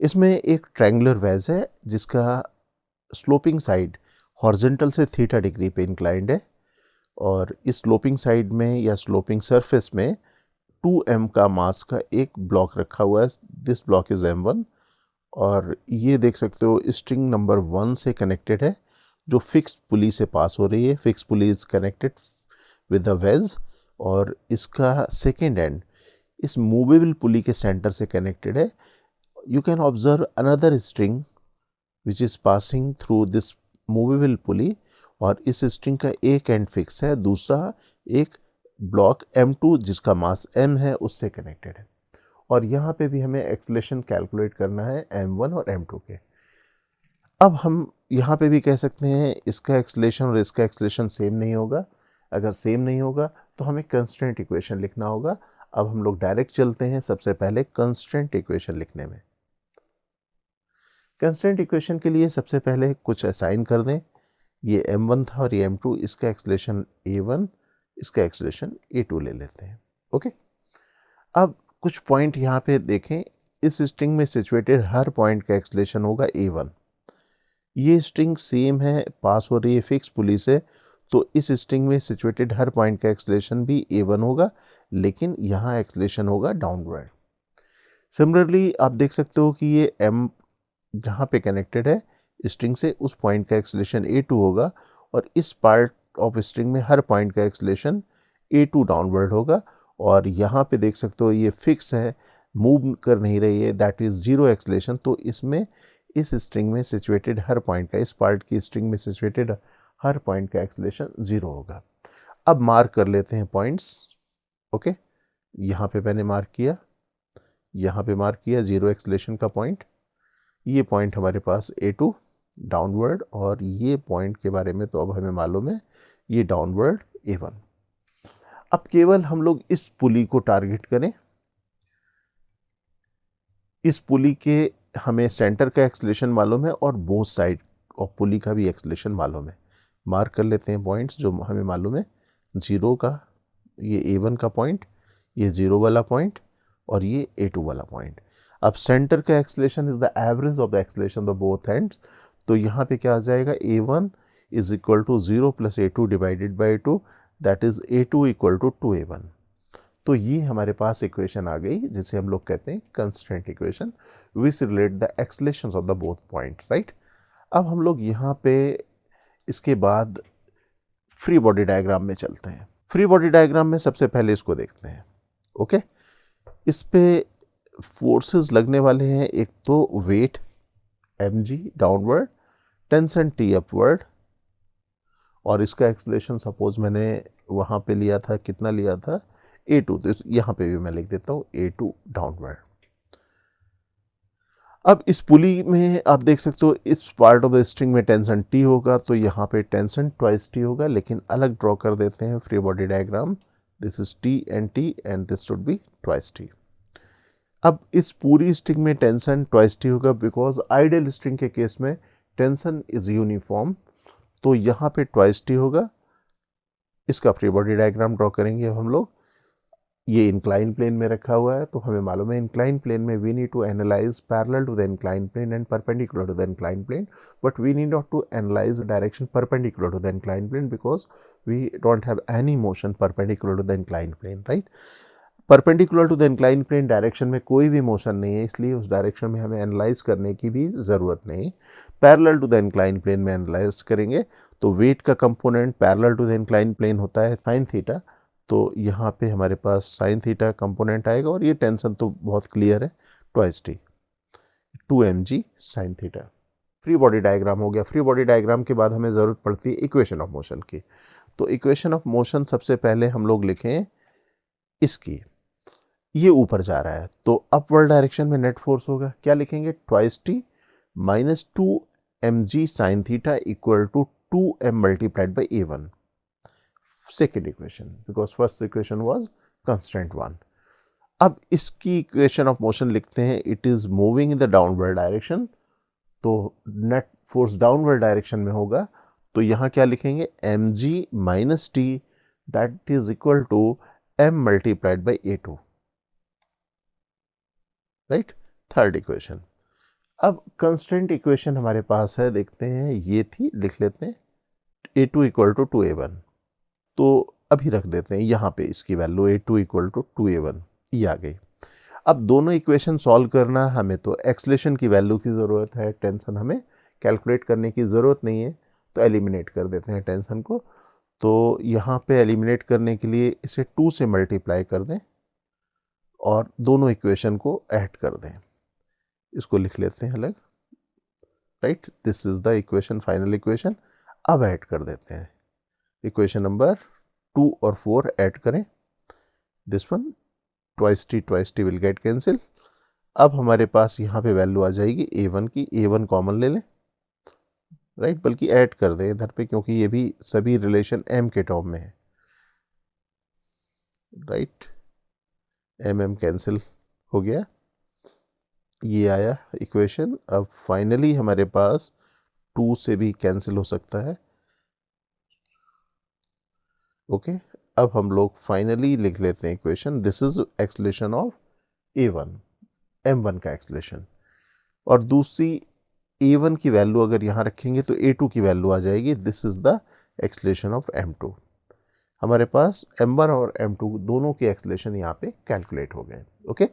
इसमें एक triangular veg है जिसका स्लोपिंग साइड हॉरिजॉन्टल से थीटा डिग्री पे इंक्लाइंड है, और इस स्लोपिंग साइड में या स्लोपिंग सरफेस में 2m का मास का एक ब्लॉक रखा हुआ है। दिस ब्लॉक इज m1, और ये देख सकते हो स्ट्रिंग नंबर 1 से कनेक्टेड है जो फिक्स पुली से पास हो रही है। Fix pulley is connected with the ways, और इसका सेकेंड एंड इस मूवेबल पुली के सेंटर से कनेक्टेड है। You can observe another string which is passing through this movable pulley, और इस स्ट्रिंग का एक एंड फिक्स है, दूसरा एक ब्लॉक m2 जिसका मास m है उससे कनेक्टेड है। और यहाँ पे भी हमें एक्सेलेरेशन कैलकुलेट करना है m1 और m2 के। अब हम यहाँ पे भी कह सकते हैं इसका एक्सेलेरेशन और इसका एक्सेलेरेशन सेम नहीं होगा। अगर सेम नहीं होगा तो हमें कंस्ट्रेंट इक्वेशन लिखना होगा। अब हम लोग डायरेक्ट चलते हैं सबसे पहले कंस्ट्रेंट इक्वेशन लिखने में। कंस्ट्रेंट इक्वेशन के लिए सबसे पहले कुछ असाइन कर दें। ये m1 था और ये m2, इसका एक्सेलेरेशन a1, इसका एक्सेलेरेशन a2 ले लेते हैं। ओके, अब कुछ पॉइंट यहाँ पे देखें। इस स्ट्रिंग में सिचुएटेड हर पॉइंट का एक्सेलेरेशन होगा a1। ये स्ट्रिंग सेम है, पास हो रही है फिक्स पुली से, तो इस स्ट्रिंग में सिचुएटेड हर पॉइंट का एक्सेलेरेशन भी a1 होगा, लेकिन यहाँ एक्सेलेरेशन होगा डाउनवर्ड। सिमिलरली आप देख सकते हो कि ये m जहाँ पे कनेक्टेड है स्ट्रिंग से, उस पॉइंट का एक्सेलेरेशन a2 होगा, और इस पार्ट ऑफ स्ट्रिंग में हर पॉइंट का एक्सेलेरेशन a2 डाउनवर्ड होगा। और यहाँ पे देख सकते हो ये फिक्स है, मूव कर नहीं रही है, दैट इज जीरो एक्सेलेरेशन, तो इसमें इस स्ट्रिंग में सिचुएटेड हर पॉइंट का, इस पार्ट की स्ट्रिंग में सिचुएटेड हर पॉइंट का एक्सेलेरेशन जीरो होगा। अब मार्क कर लेते हैं पॉइंट्स। ओके, यहाँ पे मैंने मार्क किया, यहाँ पे मार्क किया जीरो एक्सेलेरेशन का पॉइंट। ये पॉइंट हमारे पास a2 डाउनवर्ड, और ये पॉइंट के बारे में तो अब हमें मालूम है, ये डाउनवर्ड a1। अब केवल हम लोग इस पुली को टारगेट करें। इस पुली के हमें सेंटर का एक्सेलेरेशन मालूम है और बोथ साइड ऑफ पुली का भी एक्सेलेरेशन मालूम है। मार्क कर लेते हैं पॉइंट्स जो हमें मालूम है। जीरो का ये a1 का पॉइंट, ये जीरो वाला पॉइंट, और ये a2 वाला पॉइंट। अब सेंटर का acceleration is the average of the acceleration of both ends, तो यहाँ पे क्या आ जाएगा, a1 is equal to 0 plus a2 divided by 2, that is a2 equal to 2a1। तो ये हमारे पास इक्वेशन आ गई जिसे हम लोग कहते हैं constraint equation which relate the accelerations of the both point, right. अब हम लोग यहाँ पे इसके बाद फ्री बॉडी डायग्राम में चलते हैं। फ्री बॉडी डायग्राम में सबसे पहले इसको देखते हैं। ओके, इस पे फोर्सेस लगने वाले हैं, एक तो weight mg downward, tension t upward, और इसका एक्सेलेरेशन सपोज मैंने वहाँ पे लिया था, कितना लिया था, a2, तो यहाँ पे भी मैं लिख देता हूँ a2 डाउनवर्ड। अब इस पुली में आप देख सकते हो इस पार्ट ऑफ द स्ट्रिंग में टेंशन t होगा, तो यहाँ पे टेंशन ट्वाइस t होगा, लेकिन अलग ड्रॉ कर देते हैं free body diagram. This is t and this should be twice t। अब इस पूरी स्ट्रिंग में टेंशन ट्वाइस t होगा बिकॉज आइडियल स्ट्रिंग के केस में टेंशन इज यूनिफॉर्म, तो यहाँ पे ट्वाइस t होगा। इसका फ्री बॉडी डायग्राम ड्रॉ करेंगे हम लोग। ये इंक्लाइन प्लेन में रखा हुआ है, तो हमें मालूम है इंक्लाइन प्लेन में we need to analyse parallel to the incline plane and perpendicular to the incline plane, but we need not to analyse direction perpendicular to the incline plane because we don't have any motion perpendicular to the incline plane, right. Perpendicular to the incline plane direction में कोई भी motion नहीं है, इसलिए उस direction में हमें analyse करने की भी ज़रूरत नहीं। Parallel to the incline plane में एनालाइज करेंगे, तो वेट का component parallel to the incline plane होता है साइन थीटा, तो यहाँ पे हमारे पास साइन थीटा कंपोनेंट आएगा, और ये टेंशन तो बहुत क्लियर है, twice t 2mg sine theta. Free body diagram हो गया। फ्री बॉडी डायग्राम के बाद हमें ज़रूरत पड़ती है इक्वेशन ऑफ मोशन की, तो इक्वेशन ऑफ मोशन सबसे पहले हम लोग लिखें इसकी। ये ऊपर जा रहा है तो अपवर्ड डायरेक्शन में नेट फोर्स होगा, क्या लिखेंगे, twice t minus 2mg sine theta equal to 2m multiplied by a1, second equation, because first equation was constant 1। अब इसकी इक्वेशन ऑफ मोशन लिखते हैं, it is moving in the downward direction, तो net force downward direction में होगा, तो यहाँ क्या लिखेंगे, mg minus t that is equal to m multiplied by a2, right, third equation. अब कंस्टेंट इक्वेशन हमारे पास है, देखते हैं, ये थी, लिख लेते हैं A2 इक्वल टू 2A1, तो अभी रख देते हैं यहाँ पे इसकी value A2 equal to 2A1, ये आ गई। अब दोनों इक्वेशन सॉल्व करना, हमें तो एक्सलेशन की वैल्यू की ज़रूरत है, टेंशन हमें कैलकुलेट करने की ज़रूरत नहीं है, तो एलिमिनेट कर देते हैं टेंशन को। तो यहाँ पे एलिमिनेट करने के लिए इसे 2 से मल्टीप्लाई कर दें और दोनों इक्वेशन को ऐड कर दें, इसको लिख लेते हैं अलग, right. This is the equation, final equation. अब ऐड कर देते हैं इक्वेशन नंबर 2 और 4 ऐड करें, this one twice T will get cancel. अब हमारे पास यहाँ पे वैल्यू आ जाएगी A1 की, A1 कॉमन ले लें, राइट, बल्कि ऐड कर दें इधर पे क्योंकि ये भी सभी रिलेशन M के टर्म में है, राइट। M कैंसिल हो गया, ये आया इक्वेशन। अब फाइनली हमारे पास 2 से भी कैंसिल हो सकता है, ओके। अब हम लोग फाइनली लिख लेते हैं equation, this is acceleration of A1, M1 का एक्सलेशन, और दूसरी A1 की वैल्यू अगर यहाँ रखेंगे तो A2 की वैल्यू आ जाएगी, this is the acceleration of M2। हमारे पास M1 और M2 दोनों के एक्सलेशन यहाँ पे कैलकुलेट हो गए, ओके।